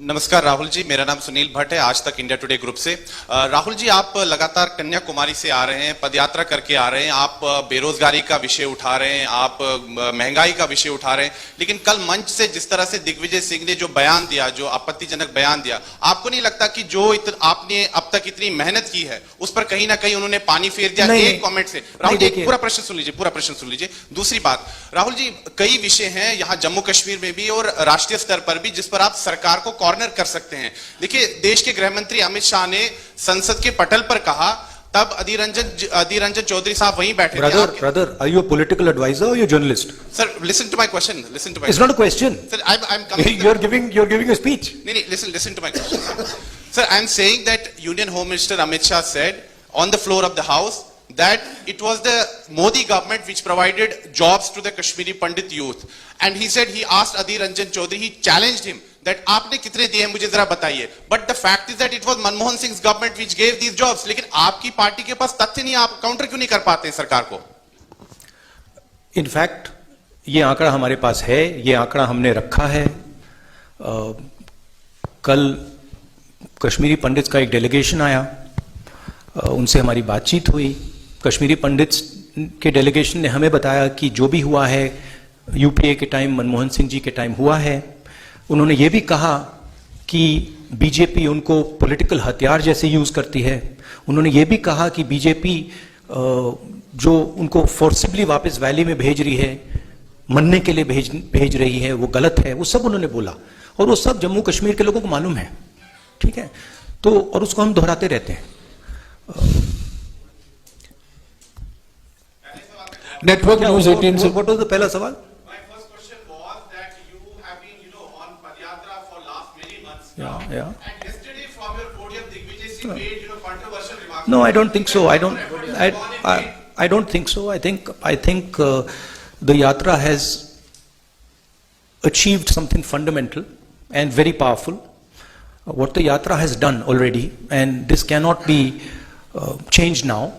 नमस्कार राहुल जी, मेरा नाम सुनील भट्ट है, आज तक इंडिया टुडे ग्रुप से। राहुल जी, आप लगातार कन्याकुमारी से आ रहे हैं, पदयात्रा करके आ रहे हैं, आप बेरोजगारी का विषय उठा रहे हैं, आप महंगाई का विषय उठा रहे हैं, लेकिन कल मंच से जिस तरह से दिग्विजय सिंह ने जो बयान दिया, जो आपत्तिजनक बयान दिया, आपको नहीं लगता कि जो आपने अब तक इतनी मेहनत की है उस पर कहीं ना कहीं उन्होंने पानी फेर दिया एक कॉमेंट से? राहुल जी, पूरा प्रश्न सुन लीजिए, पूरा प्रश्न सुन लीजिए। दूसरी बात, राहुल जी, कई विषय हैं यहाँ जम्मू कश्मीर में भी और राष्ट्रीय स्तर पर भी जिस पर आप सरकार को कॉर्नर कर सकते हैं। देखिए, देश के गृह मंत्री अमित शाह ने संसद के पटल पर कहा, तब अधीर रंजन चौधरी साहब वहीं बैठे थे। Brother, are you a political advisor or you a journalist? Sir, listen to my question. Listen to my. It's not a question. Sir, I'm coming. You're giving a speech. No, listen to my question. Sir, I'm saying that Union Home Minister Amit Shah said on the floor of the House that it was the Modi government which provided jobs to the Kashmiri Pandit youth, and he said he asked Adhir Ranjan Chaudhary, he challenged him that आपने कितने दिए हैं मुझे जरा बताइए। But the fact is that it was Manmohan Singh's government which gave these jobs. लेकिन आपकी party के पास तथ्य नहीं, आप काउंटर क्यों नहीं कर पाते हैं सरकार को? इनफैक्ट ये आंकड़ा हमारे पास है, ये आंकड़ा हमने रखा है। कल कश्मीरी पंडित्स का एक डेलीगेशन आया, उनसे हमारी बातचीत हुई। कश्मीरी पंडित्स के डेलीगेशन ने हमें बताया कि जो भी हुआ है यूपीए के टाइम, मनमोहन सिंह जी के टाइम हुआ है। उन्होंने ये भी कहा कि बीजेपी उनको पॉलिटिकल हथियार जैसे यूज करती है। उन्होंने ये भी कहा कि बीजेपी जो उनको फोर्सिबली वापस वैली में भेज रही है, मरने के लिए भेज रही है, वो गलत है। वो सब उन्होंने बोला और वो सब जम्मू कश्मीर के लोगों को मालूम है, ठीक है? तो और उसको हम दोहराते रहते हैं। नेटवर्क न्यूज़ 18 से व्हाट वाज द पहला सवाल? Yeah. And yesterday from your podium, Digvijay Singh made controversial remarks. No, I don't think so. I don't think so. I think the yatra has achieved something fundamental and very powerful. What the yatra has done already, and this cannot be changed now.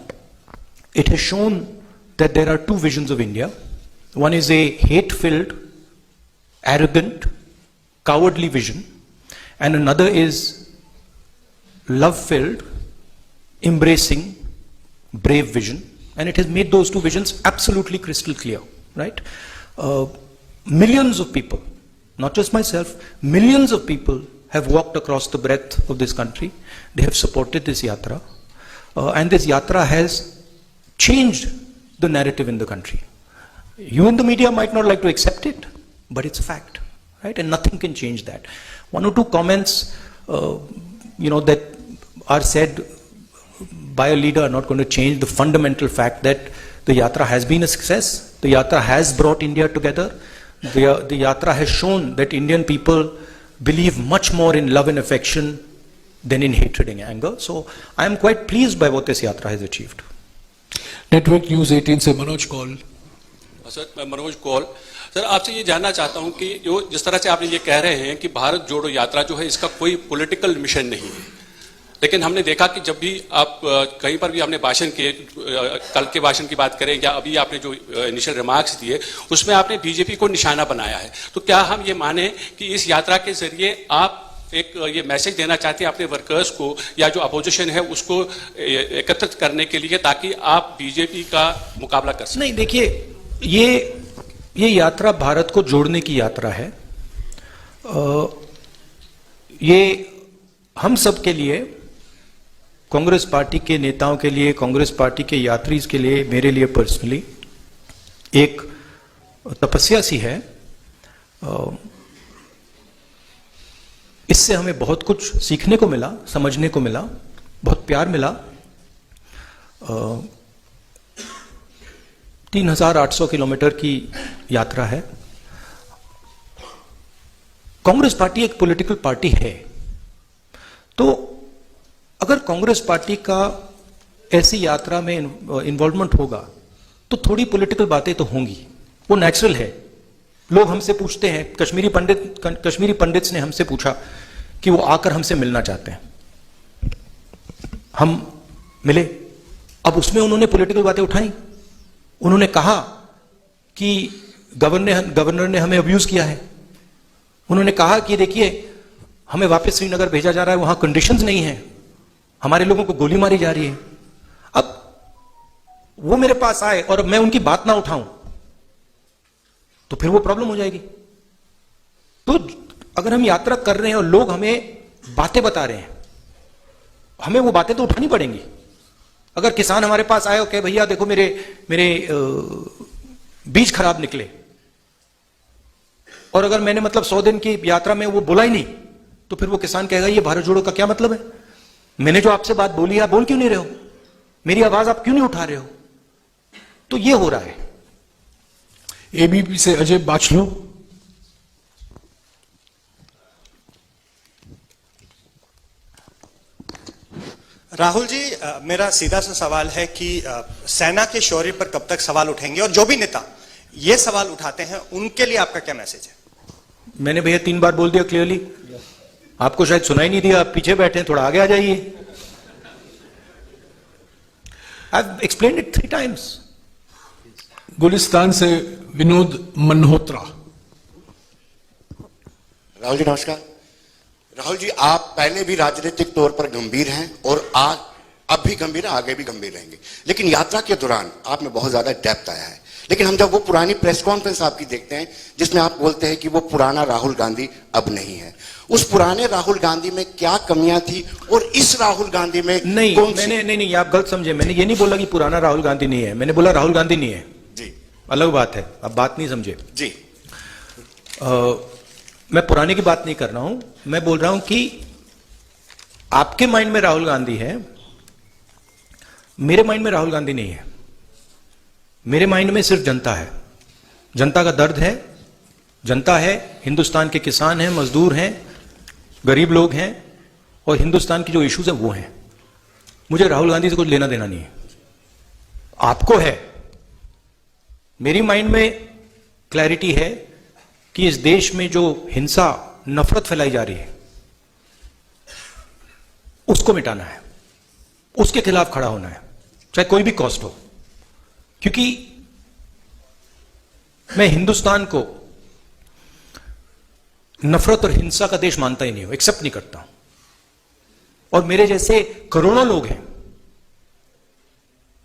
It has shown that there are two visions of India. One is a hate-filled, arrogant, cowardly vision. And another is love-filled, embracing, brave vision. And it has made those two visions absolutely crystal clear, right? Millions of people, not just myself, millions of people have walked across the breadth of this country. They have supported this yatra. And this yatra has changed the narrative in the country. You in the media might not like to accept it, but it's a fact, right? And nothing can change that. One or two comments, that are said by a leader are not going to change the fundamental fact that the yatra has been a success. The yatra has brought India together. The yatra has shown that Indian people believe much more in love and affection than in hatred and anger. So I am quite pleased by what this yatra has achieved. Network news 18 से Manoj Kaul. Sir, मैं Manoj Kaul. Sir, आपसे ये जानना चाहता हूं कि जो जिस तरह से आप ये कह रहे हैं कि भारत जोड़ो यात्रा जो है इसका कोई पॉलिटिकल मिशन नहीं है, लेकिन हमने देखा कि जब भी आप कहीं पर भी आपने भाषण किए, कल के भाषण की बात करें या अभी आपने जो इनिशियल रिमार्क्स दिए, उसमें आपने बीजेपी को निशाना बनाया है। तो क्या हम ये माने कि इस यात्रा के जरिए आप एक ये मैसेज देना चाहते हैं अपने वर्कर्स को या जो अपोजिशन है उसको एकत्रित करने के लिए, ताकि आप बीजेपी का मुकाबला कर सकें? नहीं, देखिए, ये यात्रा भारत को जोड़ने की यात्रा है। ये हम सब के लिए, कांग्रेस पार्टी के नेताओं के लिए, कांग्रेस पार्टी के यात्रीज के लिए, मेरे लिए पर्सनली एक तपस्या सी है। इससे हमें बहुत कुछ सीखने को मिला, समझने को मिला, बहुत प्यार मिला। 3800 किलोमीटर की यात्रा है। कांग्रेस पार्टी एक पॉलिटिकल पार्टी है, तो अगर कांग्रेस पार्टी का ऐसी यात्रा में इन्वॉल्वमेंट होगा तो थोड़ी पॉलिटिकल बातें तो होंगी, वो नेचुरल है। लोग हमसे पूछते हैं, कश्मीरी पंडित्स ने हमसे पूछा कि वो आकर हमसे मिलना चाहते हैं, हम मिले। अब उसमें उन्होंने पॉलिटिकल बातें उठाई। उन्होंने कहा कि गवर्नर ने हमें अब्यूज किया है। उन्होंने कहा कि देखिए, हमें वापस श्रीनगर भेजा जा रहा है, वहां कंडीशंस नहीं है, हमारे लोगों को गोली मारी जा रही है। अब वो मेरे पास आए और मैं उनकी बात ना उठाऊं तो फिर वो प्रॉब्लम हो जाएगी। तो अगर हम यात्रा कर रहे हैं और लोग हमें बातें बता रहे हैं, हमें वो बातें तो उठानी पड़ेंगी। अगर किसान हमारे पास आए और कहे भैया देखो मेरे मेरे बीज खराब निकले, और अगर मैंने मतलब 100 दिन की यात्रा में वो बोला ही नहीं, तो फिर वो किसान कहेगा ये भारत जोड़ो का क्या मतलब है? मैंने जो आपसे बात बोली आप बोल क्यों नहीं रहे हो? मेरी आवाज आप क्यों नहीं उठा रहे हो? तो ये हो रहा है। एबीपी से अजय बाचलो। राहुल जी, मेरा सीधा सा सवाल है कि सेना के शौर्य पर कब तक सवाल उठेंगे, और जो भी नेता ये सवाल उठाते हैं उनके लिए आपका क्या मैसेज है? मैंने भैया 3 बार बोल दिया क्लियरली, आपको शायद सुनाई नहीं दिया, आप पीछे बैठे हैं, थोड़ा आगे आ जाइए। I have explained it 3 times. Gulistan से विनोद मल्होत्रा। राहुल जी नमस्कार। राहुल जी, आप पहले भी राजनीतिक तौर पर गंभीर हैं और आज अब भी गंभीर हैं, आगे भी गंभीर रहेंगे, लेकिन यात्रा के दौरान आप में बहुत ज्यादा डेप्थ आया है। लेकिन हम जब वो पुरानी प्रेस कॉन्फ्रेंस आपकी देखते हैं जिसमें आप बोलते हैं कि वो पुराना राहुल गांधी अब नहीं है, उस पुराने राहुल गांधी में क्या कमियां थी और इस राहुल गांधी में नहीं, कौन सी? नहीं, आप गलत समझे। मैंने ये नहीं बोला कि पुराना राहुल गांधी नहीं है, मैंने बोला राहुल गांधी नहीं है, जी अलग बात है, अब बात नहीं समझे। जी मैं पुराने की बात नहीं कर रहा हूं, मैं बोल रहा हूं कि आपके माइंड में राहुल गांधी है, मेरे माइंड में राहुल गांधी नहीं है। मेरे माइंड में सिर्फ जनता है, जनता का दर्द है, जनता है, हिंदुस्तान के किसान हैं, मजदूर हैं, गरीब लोग हैं, और हिंदुस्तान की जो इश्यूज हैं वो हैं। मुझे राहुल गांधी से कुछ लेना देना नहीं है, आपको है। मेरी माइंड में क्लैरिटी है कि इस देश में जो हिंसा, नफरत फैलाई जा रही है उसको मिटाना है, उसके खिलाफ खड़ा होना है, चाहे कोई भी कॉस्ट हो। क्योंकि मैं हिंदुस्तान को नफरत और हिंसा का देश मानता ही नहीं हूं, एक्सेप्ट नहीं करता हूं। और मेरे जैसे करोड़ों लोग हैं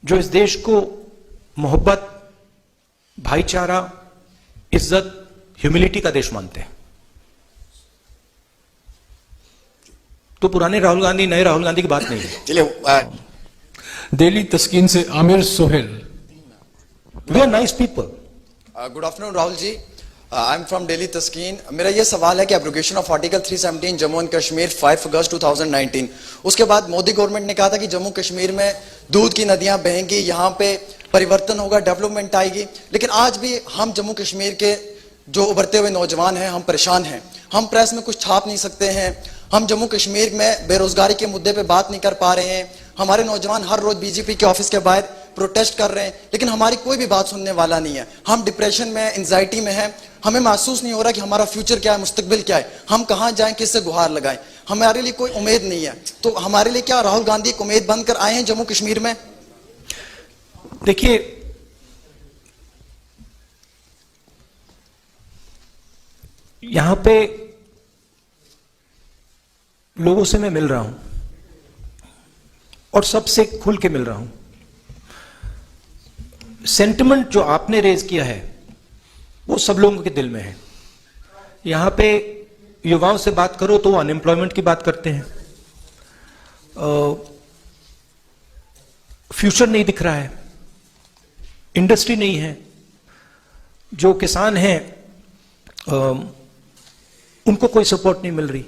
जो इस देश को मोहब्बत, भाईचारा, इज्जत, ह्यूमिलिटी का देश मानते हैं। तो पुराने राहुल गांधी, नए राहुल गांधी की बात नहीं है। चलिए, दिल्ली तस्कीन से Aamir Sohail. We are nice people. Good afternoon Rahul ji, I am from Delhi Taskeen. मेरा ये सवाल है कि abrogation of article 317 Jammu and Kashmir 5 अगस्त 2019, उसके बाद मोदी गवर्नमेंट ने कहा था कि जम्मू कश्मीर में दूध की नदियां बहेंगी, यहां पे परिवर्तन होगा, डेवलपमेंट आएगी। लेकिन आज भी हम जम्मू कश्मीर के जो उभरते हुए नौजवान हैं, हम परेशान हैं। हम प्रेस में कुछ छाप नहीं सकते हैं, हम जम्मू कश्मीर में बेरोजगारी के मुद्दे पे बात नहीं कर पा रहे हैं। हमारे नौजवान हर रोज बीजेपी के ऑफिस के बाहर प्रोटेस्ट कर रहे हैं, लेकिन हमारी कोई भी बात सुनने वाला नहीं है। हम डिप्रेशन में, एंजाइटी में हैं, हमें महसूस नहीं हो रहा कि हमारा फ्यूचर क्या है, मुस्तकबिल क्या है, हम कहां जाएं, किससे गुहार लगाएं। हमारे लिए कोई उम्मीद नहीं है। तो हमारे लिए क्या राहुल गांधी एक उम्मीद बनकर आए हैं जम्मू कश्मीर में? देखिए, यहां पे लोगों से मैं मिल रहा हूं और सबसे खुल के मिल रहा हूं। सेंटिमेंट जो आपने रेज किया है वो सब लोगों के दिल में है। यहां पे युवाओं से बात करो तो वो अनएम्प्लॉयमेंट की बात करते हैं, फ्यूचर नहीं दिख रहा है, इंडस्ट्री नहीं है, जो किसान हैं उनको कोई सपोर्ट नहीं मिल रही।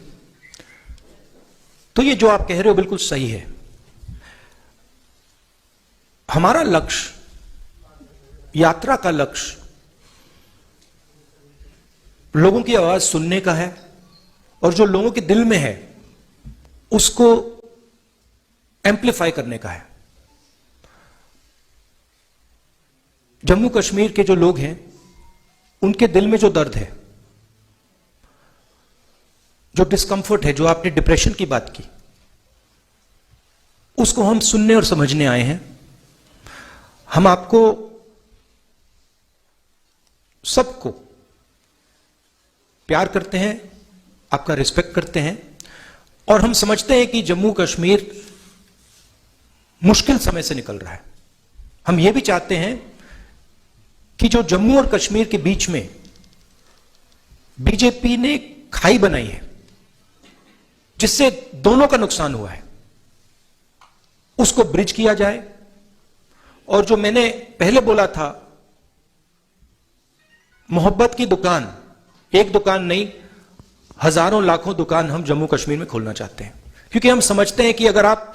तो ये जो आप कह रहे हो बिल्कुल सही है। हमारा लक्ष्य, यात्रा का लक्ष्य लोगों की आवाज सुनने का है और जो लोगों के दिल में है उसको एम्प्लीफाई करने का है। जम्मू कश्मीर के जो लोग हैं उनके दिल में जो दर्द है, जो डिस्कंफर्ट है, जो आपने डिप्रेशन की बात की, उसको हम सुनने और समझने आए हैं। हम आपको सबको प्यार करते हैं, आपका रिस्पेक्ट करते हैं और हम समझते हैं कि जम्मू कश्मीर मुश्किल समय से निकल रहा है। हम यह भी चाहते हैं कि जो जम्मू और कश्मीर के बीच में बीजेपी ने खाई बनाई है, जिससे दोनों का नुकसान हुआ है, उसको ब्रिज किया जाए। और जो मैंने पहले बोला था, मोहब्बत की दुकान, एक दुकान नहीं, हजारों लाखों दुकान हम जम्मू कश्मीर में खोलना चाहते हैं, क्योंकि हम समझते हैं कि अगर आप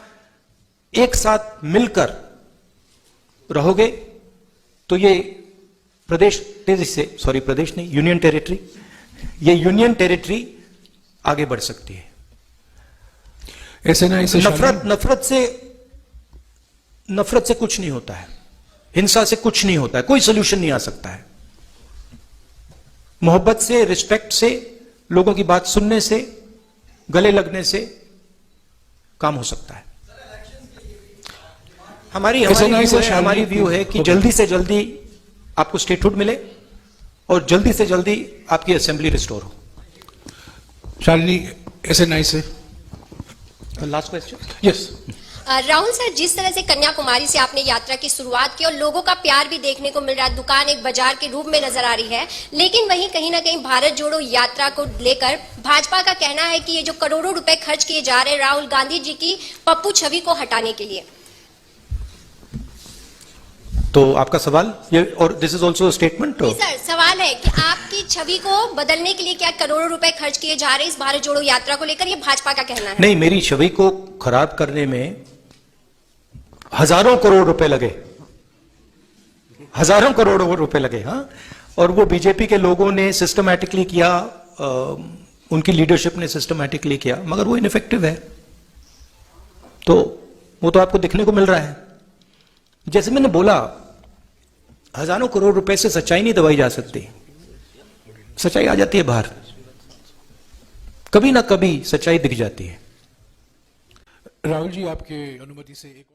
एक साथ मिलकर रहोगे तो ये प्रदेश तेजी से, सॉरी प्रदेश नहीं, यूनियन टेरिटरी, ये यूनियन टेरिटरी आगे बढ़ सकती है। एसएनआई से नफरत से कुछ नहीं होता है, हिंसा से कुछ नहीं होता है, कोई सोल्यूशन नहीं आ सकता है। मोहब्बत से, रिस्पेक्ट से, लोगों की बात सुनने से, गले लगने से काम हो सकता है। हमारी व्यू है कि जल्दी से जल्दी आपको स्टेटहुड मिले और जल्दी से जल्दी आपकी असेंबली रिस्टोर हो। शालिनी एसएनआई से। Last question. Yes. Rahul sir, जिस तरह से कन्याकुमारी से आपने यात्रा की शुरुआत की और लोगों का प्यार भी देखने को मिल रहा है, दुकान एक बाजार के रूप में नजर आ रही है, लेकिन वहीं कहीं ना कहीं भारत जोड़ो यात्रा को लेकर भाजपा का कहना है कि ये जो करोड़ों रुपए खर्च किए जा रहे हैं राहुल गांधी जी की पप्पू छवि को हटाने के लिए। तो आपका सवाल ये, और this is also statement. Sir, सवाल है कि आपकी छवि को बदलने के लिए क्या करोड़ों रुपए खर्च किए जा रहे हैं इस भारत जोड़ो यात्रा को लेकर, ये भाजपा का कहना है। नहीं, मेरी छवि को खराब करने में हजारों करोड़ रुपए लगे, हजारों करोड़ रुपए लगे। हाँ, और वो बीजेपी के लोगों ने सिस्टमैटिकली किया, उनकी लीडरशिप ने सिस्टमैटिकली किया, मगर वो इनइफेक्टिव है। तो वो तो आपको दिखने को मिल रहा है। जैसे मैंने बोला, हजारों करोड़ रुपए से सच्चाई नहीं दबाई जा सकती, सच्चाई आ जाती है बाहर, कभी ना कभी सच्चाई दिख जाती है। राहुल जी, आपके अनुमति से एक